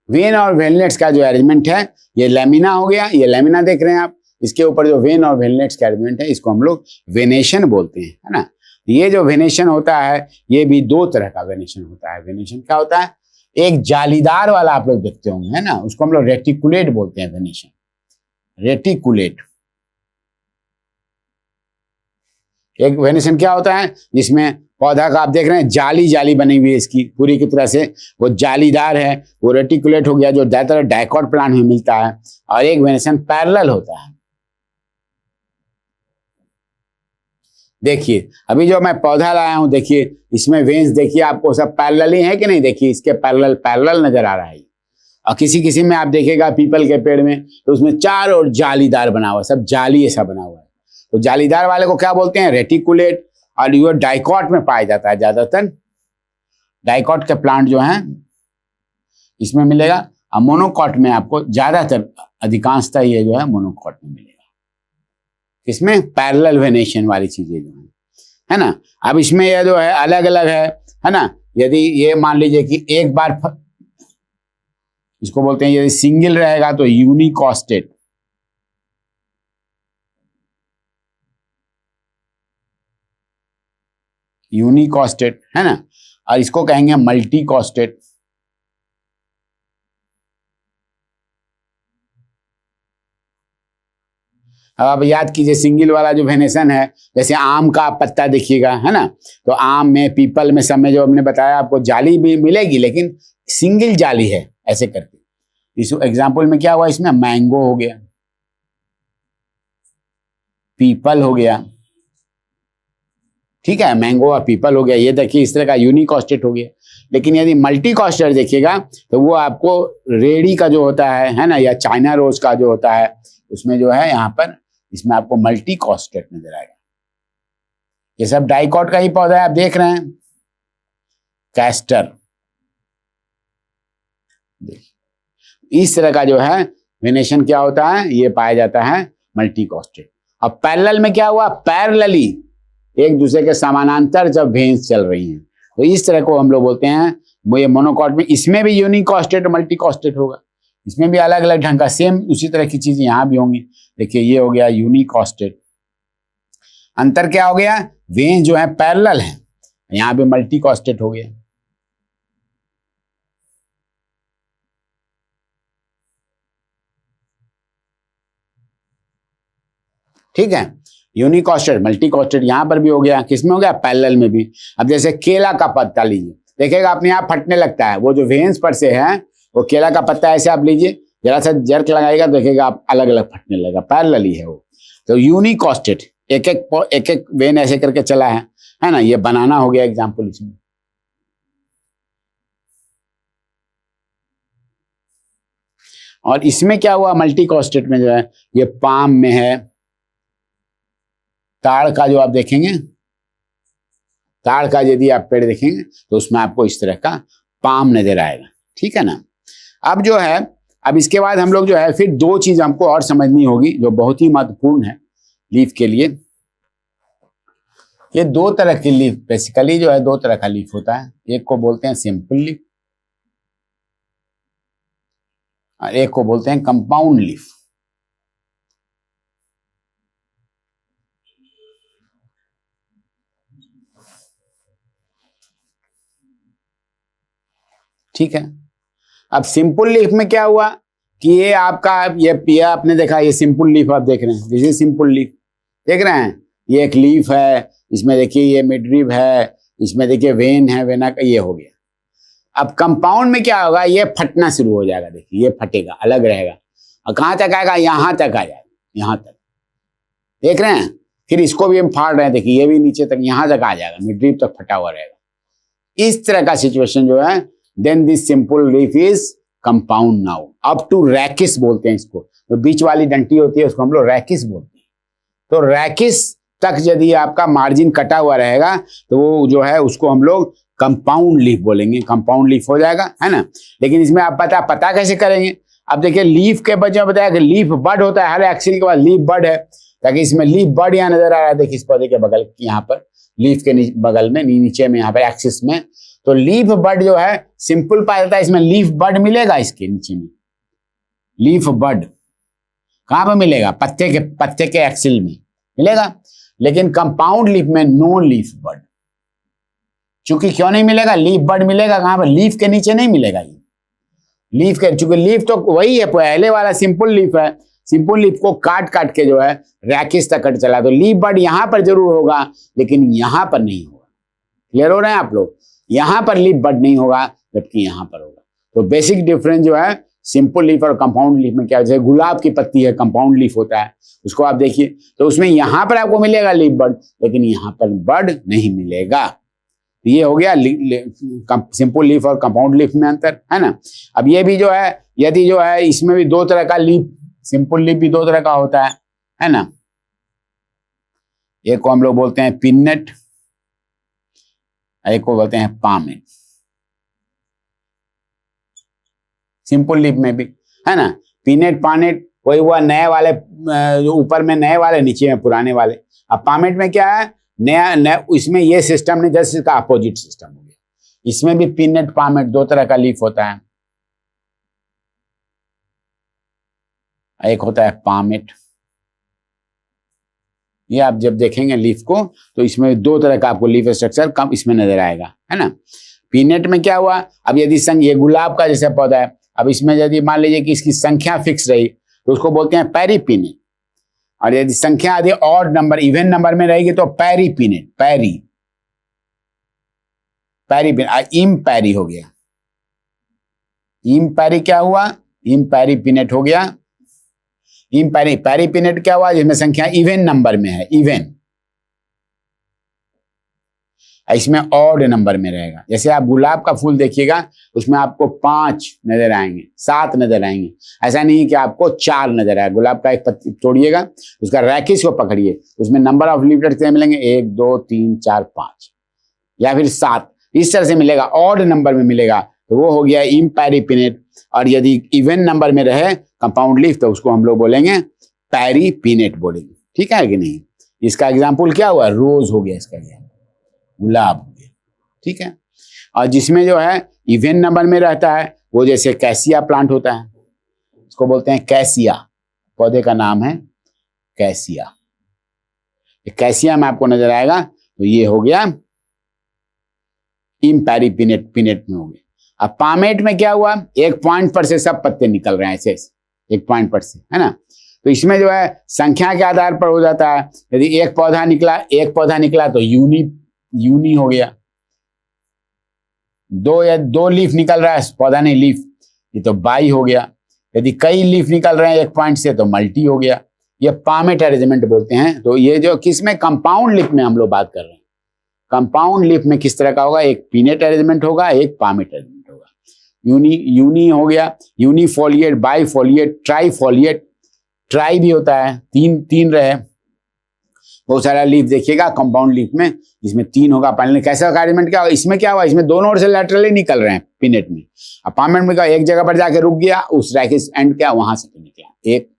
वेन और वेनलेट्स का जो अरेंजमेंट है, ये लैमिना हो गया, ये लैमिना देख रहे हैं आप, इसके ऊपर जो वेन और वेनलेट्स का अरेंजमेंट है इसको हम लोग वेनेशन बोलते हैं, है ना। ये जो वेनेशन होता है ये भी दो तरह का वेनेशन होता है। वेनेशन क्या होता है, एक जालीदार वाला आप लोग देखते होंगे, है ना, उसको हम लोग रेटिकुलेट बोलते हैं, वेनेशन, रेटिकुलेट। एक वेनेशन क्या होता है, जिसमें पौधा का आप देख रहे हैं जाली जाली बनी हुई है इसकी पूरी की तरह से, वो जालीदार है, वो रेटिकुलेट हो गया, जो ज्यादातर डाइकॉट प्लांट में मिलता है। और एक वेनेशन पैरेलल होता है। देखिए अभी जो मैं पौधा लाया हूं, देखिए इसमें वेन्स देखिए आपको सब पैरेलल ही है कि नहीं, देखिए इसके पैरेलल पैरेलल नजर आ रहा है। और किसी किसी में आप देखिएगा पीपल के पेड़ में, तो उसमें चारों ओर जालीदार बना हुआ, सब जाली ऐसा बना हुआ है। तो जालीदार वाले को क्या बोलते हैं, रेटिकुलेट। और ये डाइकॉट में पाया जाता है ज्यादातर, डाइकॉट के प्लांट जो हैं इसमें मिलेगा। और मोनोकॉट में आपको ज्यादातर अधिकांशतः ये जो है मोनोकॉट में मिलेगा। इसमें पैरेलल वेनेशन वाली चीजें जो है ना। अब इसमें ये जो है अलग अलग है ना। यदि ये मान लीजिए कि एक बार इसको बोलते हैं, यदि सिंगल रहेगा तो यूनिकॉस्टेट, यूनिकॉस्टेट, है ना। और इसको कहेंगे मल्टी कॉस्टेट। अब आप याद कीजिए सिंगल वाला जो वेनेशन है, जैसे आम का पत्ता देखिएगा, है ना, तो आम में, पीपल में, सब में जो हमने बताया आपको जाली भी मिलेगी, लेकिन सिंगल जाली है ऐसे करके। इस एग्जांपल में क्या हुआ, इसमें मैंगो हो गया, पीपल हो गया, ठीक है, मैंगो और पीपल हो गया। ये देखिए इस तरह का यूनिकॉस्टेट हो गया। लेकिन यदि मल्टी कॉस्टेट देखिएगा तो वो आपको रेडी का जो होता है ना, या चाइना रोज का जो होता है, उसमें जो है यहाँ पर इसमें आपको मल्टी कॉस्टेट नजर आएगा। ये सब डाइकॉट का ही पौधा है, आप देख रहे हैं, कैस्टर, इस तरह का जो है वेनेशन क्या होता है, ये पाया जाता है मल्टी कॉस्टेट। अब पैरेलल में क्या हुआ, पैरेलली एक दूसरे के समानांतर जब वेन्स चल रही हैं तो इस तरह को हम लोग बोलते हैं ये मोनोकॉट में। इसमें भी यूनिकॉस्टेट और मल्टी कॉस्टेट होगा, इसमें भी अलग अलग ढंग का सेम उसी तरह की चीजें यहाँ भी होंगी। देखिए ये हो गया यूनिकॉस्टेट। अंतर क्या हो गया, वेन जो है पैरेलल है, यहाँ पे मल्टी कॉस्टेट हो गया। ठीक है, यूनिकॉस्टेट मल्टी कॉस्टेट यहां पर भी हो गया, किसमें हो गया, पैरेलल में भी। अब जैसे केला का पत्ता लीजिए, देखिएगा अपने आप फटने लगता है, वो जो वेन्स पर से है वो केला का पत्ता ऐसे आप लीजिए, जरा सा जर्क लगाएगा देखिएगा आप अलग अलग फटने लगेगा, पैरेलल ही है वो। तो यूनिकॉस्टेट एक एक वेन ऐसे करके चला है ना। ये बनाना हो गया एग्जाम्पल इसमें। और इसमें क्या हुआ, मल्टी कॉस्टेट में जो है ये पाम में है, ताड़ का जो आप देखेंगे, ताड़ का यदि आप पेड़ देखेंगे तो उसमें आपको इस तरह का पाम नजर आएगा। ठीक है ना। अब जो है, अब इसके बाद हम लोग जो है फिर दो चीज हमको और समझनी होगी जो बहुत ही महत्वपूर्ण है लीफ के लिए। ये दो तरह की लीफ बेसिकली जो है, दो तरह का लीफ होता है, एक को बोलते हैं सिंपल लीफ और एक को बोलते हैं कंपाउंड लीफ। ठीक है। अब सिंपल लीफ में क्या हुआ कि ये आपका ये आपने देखा, ये सिंपल लीफ आप देख रहे हैं, दिस इज सिंपल लीफ, देख रहे हैं, ये एक लीफ है, इसमें देखिए ये मिडरिब है, इसमें देखिए वेन है, वेना का ये हो गया। अब कंपाउंड में क्या होगा, ये फटना शुरू हो जाएगा, देखिए ये फटेगा, अलग रहेगा, और कहां तक आएगा, यहां तक आ जाएगा, यहां तक, देख रहे हैं। फिर इसको भी हम फाड़ रहे हैं, देखिए ये भी नीचे तक, यहां तक आ जाएगा, मिडरिब तक फटा हुआ रहेगा। इस तरह का सिचुएशन जो है, then this simple leaf is compound now up to rachis बोलते हैं इसको। तो बीच वाली डंटी होती है उसको हम लोग रैकिस बोलते हैं। तो रैकिस तक यदि आपका मार्जिन कटा हुआ रहेगा तो वो जो है उसको हम लोग कंपाउंड लीफ बोलेंगे, कंपाउंड लीफ हो जाएगा, है ना। लेकिन इसमें आप पता कैसे करेंगे, अब देखिए लीफ के बच्चे बताया कि लीफ बड होता है, हर एक्सिल के बाद लीफ बड है, ताकि इसमें लीफ बड यहाँ नजर आ रहा है, देखिए इस पौधे के बगल यहाँ पर, लीफ के बगल में नीचे में यहाँ पर एक्सिस में। तो लीफ बड जो है सिंपल पाया जाता है, इसमें लीफ बड मिलेगा, इसके नीचे में लीफ बड कहां पर मिलेगा, पत्ते के एक्सिल में मिलेगा। लेकिन कंपाउंड लीफ में नो लीफ बड, चूंकि क्यों नहीं मिलेगा, लीफ बड मिलेगा कहां पर, लीफ के नीचे नहीं मिलेगा ये, लीफ के, चूंकि लीफ तो वही है पहले वाला सिंपल लीफ है, सिंपल लीफ को काट के जो है रैकिस तक कट चला, तो लीफ बड यहां पर जरूर होगा लेकिन यहां पर नहीं होगा। क्लियर हो रहे हैं आप लोग, यहां पर लीफ बड नहीं होगा जबकि यहां पर होगा। तो बेसिक डिफरेंस जो है सिंपल लीफ और कंपाउंड लीफ में क्या है, जैसे गुलाब की पत्ती है कंपाउंड लीफ होता है, उसको आप देखिए तो उसमें यहां पर आपको मिलेगा लीफ बड, लेकिन यहां पर बड नहीं मिलेगा। तो ये हो गया सिंपल लीफ और कंपाउंड लीफ में अंतर, है ना। अब ये भी जो है, यदि जो है इसमें भी दो तरह का लीफ, सिंपल लीफ भी दो तरह का होता है ना। एक को हम लोग बोलते हैं पिन्नेट, एक को बोलते हैं पामेट। सिंपल लीफ में भी, है ना, पिनेट पानेट वही हुआ, नए वाले जो ऊपर में नए वाले, नीचे में पुराने वाले। अब पामेट में क्या है, नया इसमें ये सिस्टम नहीं, जस्ट इसका अपोजिट सिस्टम हो गया। इसमें भी पिनेट पामेट दो तरह का लीफ होता है, एक होता है पामेट। ये आप जब देखेंगे लीफ को तो इसमें दो तरह का आपको लीफ स्ट्रक्चर कम इसमें नजर आएगा, है ना। पिनेट में क्या हुआ, अब यदि ये गुलाब का जैसे पौधा है, अब इसमें यदि मान लीजिए कि इसकी संख्या फिक्स रही तो उसको बोलते हैं पेरीपिनेट, और यदि संख्या यदि ऑड नंबर इवन नंबर में रहेगी तो पेरीपिनेट, पेरीपिनेट। इम्पैरी हो गया, इम्पैरी क्या हुआ, इम्पैरीपिनेट हो गया। पेरीपिनेट क्या हुआ, जिसमें संख्या इवन नंबर में है, इवन, इसमें ऑड नंबर में रहेगा। जैसे आप गुलाब का फूल देखिएगा उसमें आपको 5 नजर आएंगे, 7 नजर आएंगे, ऐसा नहीं कि आपको 4 नजर आए। गुलाब का एक पत्ती तोड़िएगा, उसका रैकिस को पकड़िए, उसमें नंबर ऑफ लीफ कितने मिलेंगे, 1 2 3 4 5 या फिर 7, इस तरह से मिलेगा, ऑड नंबर में मिलेगा। तो वो हो गया इम्पैरीपिनेट। और यदि इवन नंबर में रहे कंपाउंड लीफ तो उसको हम लोग बोलेंगे पैरीपिनेट बोलेंगे। ठीक है कि नहीं? इसका एग्जाम्पल क्या हुआ? रोज हो गया, इसका गुलाब हो गया। ठीक है। और जिसमें जो है इवन नंबर में रहता है वो जैसे कैसिया प्लांट होता है, इसको बोलते हैं कैसिया, पौधे का नाम है कैसिया। कैसिया में आपको नजर आएगा तो ये हो गया इम्पैरीपिनेट, पिनेट में हो गया। अब पामेट में क्या हुआ? एक पॉइंट पर से सब पत्ते निकल रहे हैं ऐसे, एक पॉइंट पर से, है ना? तो इसमें जो है संख्या के आधार पर हो जाता है। यदि एक पौधा निकला तो यूनी हो गया। दो लीफ निकल रहा है, पौधा नहीं लीफ, ये तो बाई हो गया। यदि कई लीफ निकल रहे हैं एक पॉइंट से तो मल्टी हो गया। ये पामेट अरेंजमेंट बोलते हैं। तो ये जो किसमें, कंपाउंड लीफ में हम लोग बात कर रहे हैं। कंपाउंड लीफ में किस तरह का होगा? एक पिनेट अरेंजमेंट होगा, एक पामेट अरेंजमेंट होगा। यूनी हो गया, यूनिफोलिएट, बाईफोलिएट, ट्राईफोलिएट, ट्राई भी होता है, तीन रहे। बहुत सारा लीफ देखिएगा कंपाउंड लीफ में, जिसमें 3 होगा। पहले कैसा अरेंजमेंट क्या होगा? इसमें क्या हुआ? इसमें दोनों ओर से लैटरली निकल रहे हैं पिनेट में। अब पामेट में क्या, एक जगह पर जाके रुक गया, उस रैकिस एंड क्या वहां से निकला, एक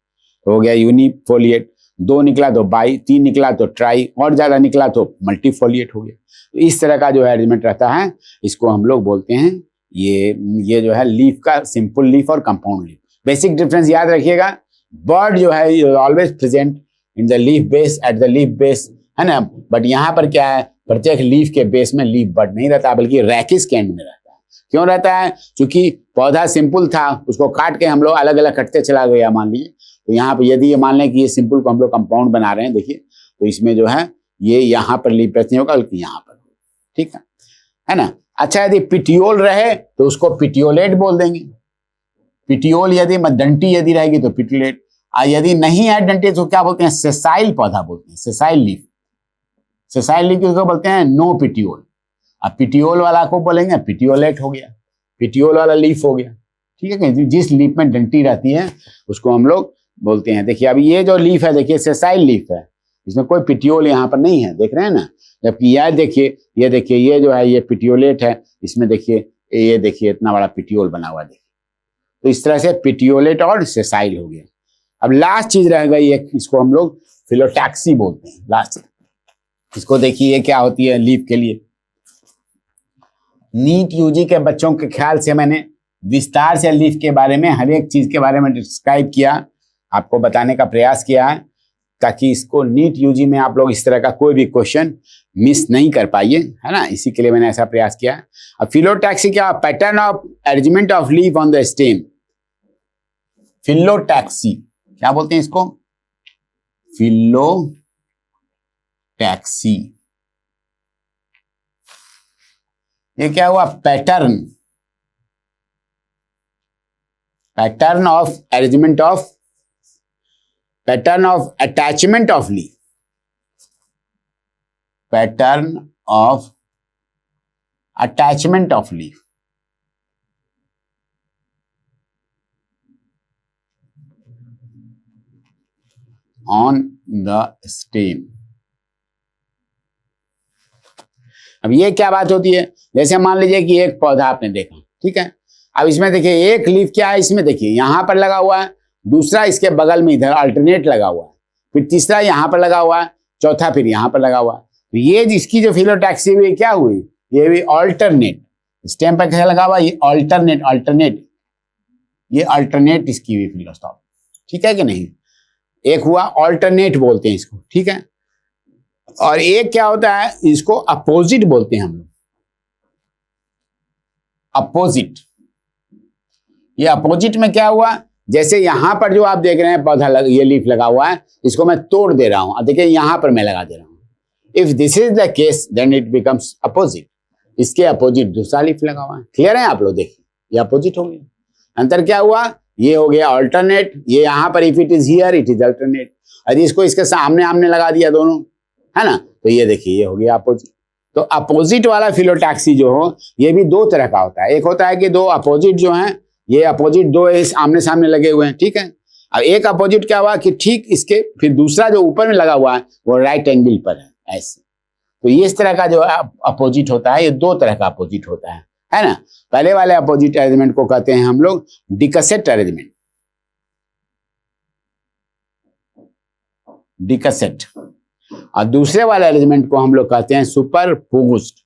हो गया यूनिफोलिएट। 2 निकला तो बाई, 3 निकला तो ट्राई, और ज्यादा निकला तो मल्टीफोलिएट हो गया। तो इस तरह का जो है अरेंजमेंट रहता है, इसको हम लोग बोलते हैं ये जो है लीफ का सिंपल लीफ और कंपाउंड लीफ। बेसिक डिफरेंस याद रखिएगा, बर्ड जो है always present in the leaf base, at the leaf base, है ना? बट यहाँ पर क्या है, प्रत्येक लीफ के बेस में लीफ बर्ड नहीं रहता, बल्कि रैकिस के एंड में रहता है। क्यों रहता है? क्योंकि पौधा सिंपल था, उसको काट के हम लोग अलग अलग कटते चला गया मान लीजिए। तो यहाँ पर यदि ये मान लें कि ये सिंपल को हम लोग कंपाउंड बना रहे हैं, देखिए तो इसमें जो है ये यहाँ पर लीफ बेस नहीं होगा बल्कि यहाँ पर। ठीक है ना? अच्छा, यदि पिटियोल रहे तो उसको पिटियोलेट बोल देंगे। पिटियोल यदि डंटी यदि रहेगी तो पिटियोलेट। यदि नहीं है डंटी तो क्या बोलते हैं? सेसाइल पौधा बोलते हैं, सेसाइल लीफ। सेसाइल लीफ किसको बोलते हैं? No petiole. अब पिटियोल वाला को बोलेंगे पिटियोलेट हो गया, पिटियोल वाला लीफ हो गया। ठीक है, जिस लीफ में डंटी रहती है उसको हम लोग बोलते हैं। देखिए अभी ये जो लीफ है, देखिए सेसाइल लीफ है, इसमें कोई पिटियोल यहाँ पर नहीं है, देख रहे हैं ना? जबकि यह देखिए ये जो है ये पिटियोलेट है, इसमें देखिए ये देखिए इतना बड़ा पिटियोल बना हुआ, देखिए। तो इस तरह से पिटियोलेट और सेसाइल हो गया। अब लास्ट चीज रह गई एक, इसको हम लोग फिलोटैक्सी बोलते हैं, लास्ट। इसको देखिए क्या होती है लीफ के लिए। नीट यूजी के बच्चों के ख्याल से मैंने विस्तार से लीफ के बारे में, हर एक चीज के बारे में डिस्क्राइब किया, आपको बताने का प्रयास किया है, ताकि इसको नीट यूजी में आप लोग इस तरह का कोई भी क्वेश्चन मिस नहीं कर पाइए, है ना? इसी के लिए मैंने ऐसा प्रयास किया है। अब फिलोटैक्सी क्या? Pattern of arrangement of leaf on the stem. Phyllotaxy क्या बोलते हैं इसको? फिलोटैक्सी। ये क्या हुआ? Pattern of arrangement of, pattern of attachment of leaf, pattern of attachment of leaf. On the stem. अब ये क्या बात होती है? जैसे मान लीजिए कि एक पौधा आपने देखा, ठीक है? अब इसमें देखिए एक लीफ क्या है, इसमें देखिए यहां पर लगा हुआ है, दूसरा इसके बगल में इधर अल्टरनेट लगा हुआ है, फिर तीसरा यहां पर लगा हुआ है, चौथा फिर यहां पर लगा हुआ है। तो ये जिसकी जो फिलोटैक्सी हुई क्या हुई? ये भी अल्टरनेट। स्टेम पर कैसे लगा हुआ? ये अल्टरनेट, ये अल्टरनेट इसकी हुई फिलोस्टॉप। ठीक है कि नहीं? एक हुआ अल्टरनेट बोलते हैं इसको, ठीक है? और एक क्या होता है, इसको अपोजिट बोलते हैं हम लोग, अपोजिट। ये अपोजिट में क्या हुआ? जैसे यहां पर जो आप देख रहे हैं पौधा ये लीफ लगा हुआ है, इसको मैं तोड़ दे रहा हूं, अब देखिए यहां पर मैं लगा दे रहा हूं। If this is the case then it becomes opposite. इसके अपोजिट दूसरा लीफ लगा हुआ है। क्लियर है आप लोग? देखिए ये अपोजिट हो गया। अंतर क्या हुआ? ये हो गया अल्टरनेट, ये यहां पर if it is here it is alternate. यदि इसको इसके सामने आमने लगा दिया दोनों, है ना, तो ये देखिए ये हो गया अपोजिट। तो अपोजिट वाला फिलोटैक्सी जो हो, ये भी दो तरह का होता है। एक होता है कि दो अपोजिट जो हैं, ये अपोजिट दो आमने सामने लगे हुए हैं, ठीक है? अब एक अपोजिट क्या हुआ कि ठीक इसके फिर दूसरा जो ऊपर में लगा हुआ है वो राइट एंगल पर है, ऐसे। तो ये इस तरह का जो अपोजिट होता है, ये दो तरह का अपोजिट होता है है ना। पहले वाले अपोजिट अरेंजमेंट को कहते हैं हम लोग डिकसेट अरेंजमेंट, डिकसेट, और दूसरे वाले अरेंजमेंट को हम लोग कहते हैं सुपरपोज्ड।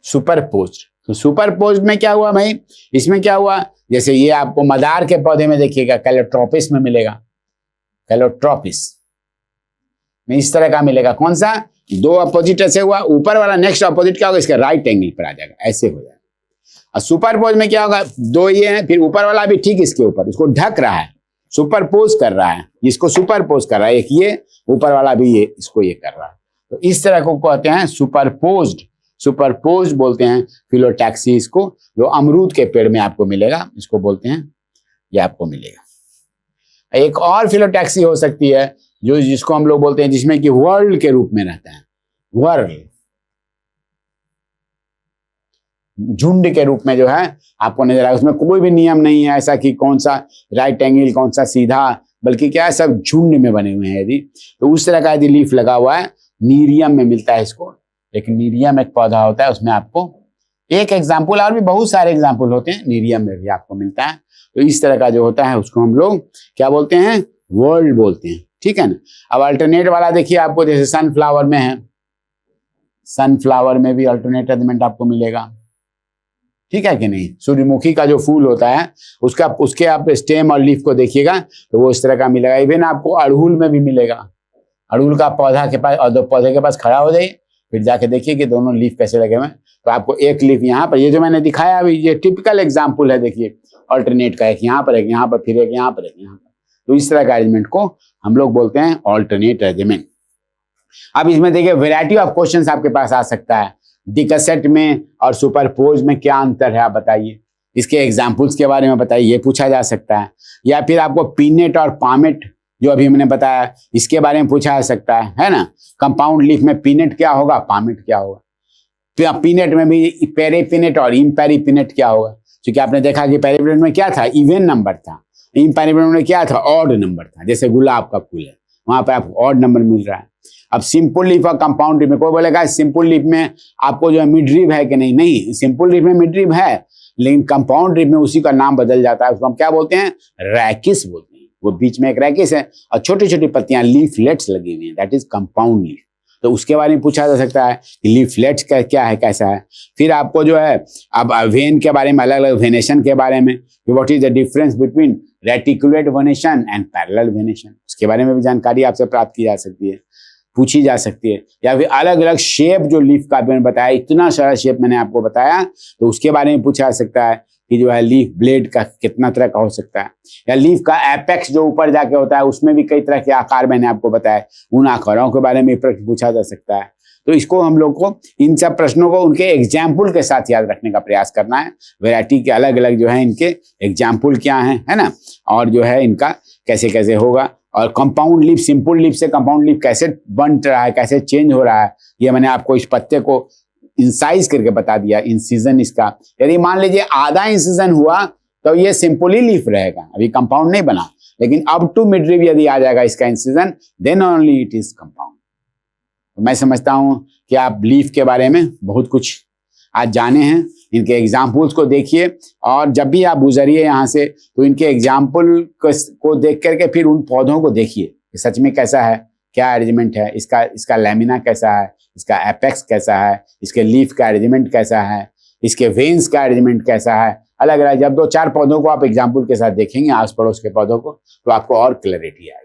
सुपरपोज्ड, तो सुपरपोज्ड में क्या हुआ भाई, इसमें क्या हुआ, जैसे ये आपको मदार के पौधे में देखिएगा कैलोट्रोपिस में मिलेगा, कैलोट्रोपिस में इस तरह का मिलेगा। कौन सा, दो अपोजिट ऐसे हुआ, ऊपर वाला नेक्स्ट अपोजिट क्या होगा, इसका राइट एंगल पर आ जाएगा, ऐसे हो जाएगा। और सुपरपोज में क्या होगा, दो ये हैं, फिर ऊपर वाला भी ठीक इसके ऊपर, इसको ढक रहा है, सुपरपोज कर रहा है, इसको सुपरपोज कर रहा है, एक ये ऊपर वाला भी ये इसको ये कर रहा है। तो इस तरह को कहते हैं सुपरपोज्ड। सुपरपोज्ड बोलते हैं फिलोटैक्सी को, जो अमरूद के पेड़ में आपको मिलेगा, इसको बोलते हैं, ये आपको मिलेगा। एक और फिलोटैक्सी हो सकती है जो जिसको हम लोग बोलते हैं, जिसमें कि वर्ल्ड के रूप में रहता है, वर्ल्ड, झुंड के रूप में जो है आपको नजर आएगा। उसमें कोई भी नियम नहीं है ऐसा कि कौन सा राइट एंगल कौन सा सीधा, बल्कि क्या है, सब झुंड में बने हुए हैं। यदि तो उस तरह का यदि लीफ लगा हुआ है, नीरियम में मिलता है इसको, एक नीरियम एक पौधा होता है, उसमें आपको एक एग्जाम्पल, और भी बहुत सारे एग्जाम्पल होते हैं, नीरियम में भी आपको मिलता है। तो इस तरह का जो होता है उसको हम लोग क्या बोलते हैं, वर्ल्ड बोलते हैं, ठीक है ना। अब अल्टरनेट वाला देखिए आपको, जैसे सनफ्लावर में है, सनफ्लावर में भी अल्टरनेट अरेंजमेंट आपको मिलेगा, ठीक है कि नहीं। सूर्यमुखी का जो फूल होता है उसका, उसके आप स्टेम और लीफ को देखिएगा तो वो इस तरह का मिलेगा। इवन आपको अड़हुल में भी मिलेगा, अड़हुल का पौधा के पास और दो पौधे के पास खड़ा हो जाइए, फिर जाके देखिए कि दोनों लीफ कैसे लगे हुए हैं। तो आपको एक लीफ यहाँ पर, ये जो मैंने दिखाया अभी, ये टिपिकल एग्जाम्पल है, देखिए अल्टरनेट का, एक यहाँ पर, एक यहाँ पर, फिर एक यहाँ पर, एक यहाँ पर। तो इस तरह का अरेंजमेंट को हम लोग बोलते हैं ऑल्टरनेट अरेंजमेंट। अब इसमें देखिए वैरायटी ऑफ क्वेश्चंस आपके पास आ सकता है, डिकसेट में और सुपरपोज में क्या अंतर है आप बताइए, इसके एग्जाम्पल्स के बारे में बताइए, ये पूछा जा सकता है। या फिर आपको पीनेट और पामेट जो अभी मैंने बताया इसके बारे में पूछा जा सकता है ना। कंपाउंड लीफ में पीनेट क्या होगा, पामेट क्या होगा, पीनेट में भी पेरीपिनेट और इम्पेरीपिनेट क्या होगा, क्योंकि आपने देखा कि पेरीपिनेट में क्या था, इवन नंबर था, इम्पेरीपिनेट में क्या था, ऑड नंबर था, जैसे गुलाब का फूल है वहां पे आपको ऑड नंबर मिल रहा है। अब सिंपल लीफ और कंपाउंड लीफ में कोई बोलेगा सिंपल लीफ में आपको जो है मिडरीव है कि नहीं, नहीं, सिंपल लीफ में मिडरीव है, लेकिन कंपाउंड लीफ में उसी का नाम बदल जाता है, उसको हम क्या बोलते हैं, रैकिस बोलते हैं। वो बीच में एक रैकिस है और छोटी छोटी पत्तियां लीफलेट्स लगी हुई हैं, दैट इज कंपाउंड लीफ। तो उसके बारे में पूछा जा सकता है कि लीफलेट्स का क्या है, कैसा है। फिर आपको जो है अब वेन के बारे में, अलग अलग वेनेशन के बारे में, what is the difference between reticulate venation and parallel venation, उसके बारे में भी जानकारी आपसे प्राप्त की जा सकती है, पूछी जा सकती है। या फिर अलग अलग शेप जो लीफ का मैंने बताया, इतना सारा शेप मैंने आपको बताया, तो उसके बारे में पूछा जा सकता है कि जो है लीफ ब्लेड का कितना तरह का हो सकता है, या लीफ का एपेक्स जो ऊपर जाके होता है उसमें भी कई तरह के आकार मैंने आपको बताया, उन आकारों के बारे में प्रश्न पूछा जा सकता है। तो इसको हम लोग को, इन सब प्रश्नों को उनके एग्जाम्पल के साथ याद रखने का प्रयास करना है। वैरायटी के अलग अलग जो है इनके एग्जाम्पल क्या है ना, और जो है इनका कैसे कैसे होगा, और कंपाउंड लीफ, सिंपल लीफ से कंपाउंड लीफ कैसे बन रहा है, कैसे चेंज हो रहा है, ये मैंने आपको इस पत्ते को इंसाइज करके बता दिया, इंसिजन इसका। यदि मान लीजिए आधा इंसिजन हुआ तो ये सिंपली लीफ रहेगा, अभी कंपाउंड नहीं बना, लेकिन अप टू मिडरीव यदि आ जाएगा इसका incision, then only it is compound. तो मैं समझता हूं कि आप लीफ के बारे में बहुत कुछ आज जाने हैं। इनके एग्जाम्पल्स को देखिए, और जब भी आप गुजरिए यहाँ से तो इनके एग्जाम्पल को देख करके फिर उन पौधों को देखिए सच में कैसा है, क्या अरेंजमेंट है इसका लैमिना कैसा है, इसका एपेक्स कैसा है, इसके लीफ का अरेंजमेंट कैसा है, इसके वेन्स का अरेंजमेंट कैसा है, अलग अलग। जब दो चार पौधों को आप एग्जाम्पल के साथ देखेंगे, आस पड़ोस के पौधों को, तो आपको और क्लैरिटी आएगी।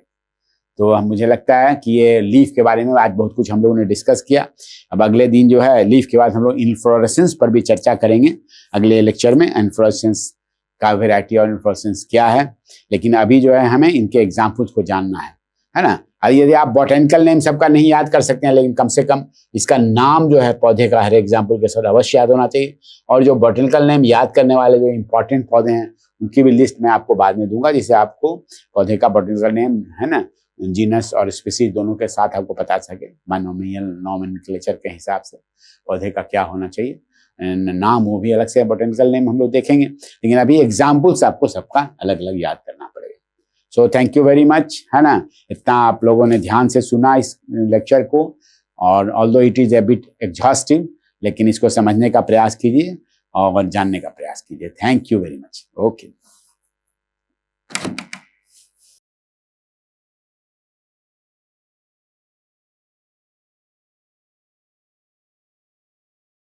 तो मुझे लगता है कि ये लीफ के बारे में आज बहुत कुछ हम लोगों ने डिस्कस किया। अब अगले दिन जो है लीफ के बाद हम लोग इन्फ्लोरेसेंस पर भी चर्चा करेंगे अगले लेक्चर में, इन्फ्लोरेसेंस का वेराइटी और इन्फ्लोरेसेंस क्या है। लेकिन अभी जो है हमें इनके एग्जाम्पल्स को जानना है ना। और यदि आप बॉटेनिकल नेम सबका नहीं याद कर सकते हैं, लेकिन कम से कम इसका नाम जो है पौधे का हर एग्जाम्पल के साथ अवश्य याद होना चाहिए। और जो बॉटेनिकल नेम याद करने वाले जो इंपॉर्टेंट पौधे हैं उनकी भी लिस्ट मैं आपको बाद में दूंगा, जिससे आपको पौधे का बॉटेनिकल नेम है ना, जीनस और स्पीसीज दोनों के साथ आपको पता सके, बाइनोमियल नॉमेनक्लेचर के हिसाब से पौधे का क्या होना चाहिए। नाम वो भी अलग से बॉटेनिकल नेम हम लोग देखेंगे, लेकिन अभी एग्जाम्पल्स आपको सबका अलग अलग याद करना पड़ेगा। So thank you very much, है ना। इतना आप लोगों ने ध्यान से सुना इस लेक्चर को, और although it is a bit exhaustive, लेकिन इसको समझने का प्रयास कीजिए और जानने का प्रयास कीजिए। Thank you very much. Okay.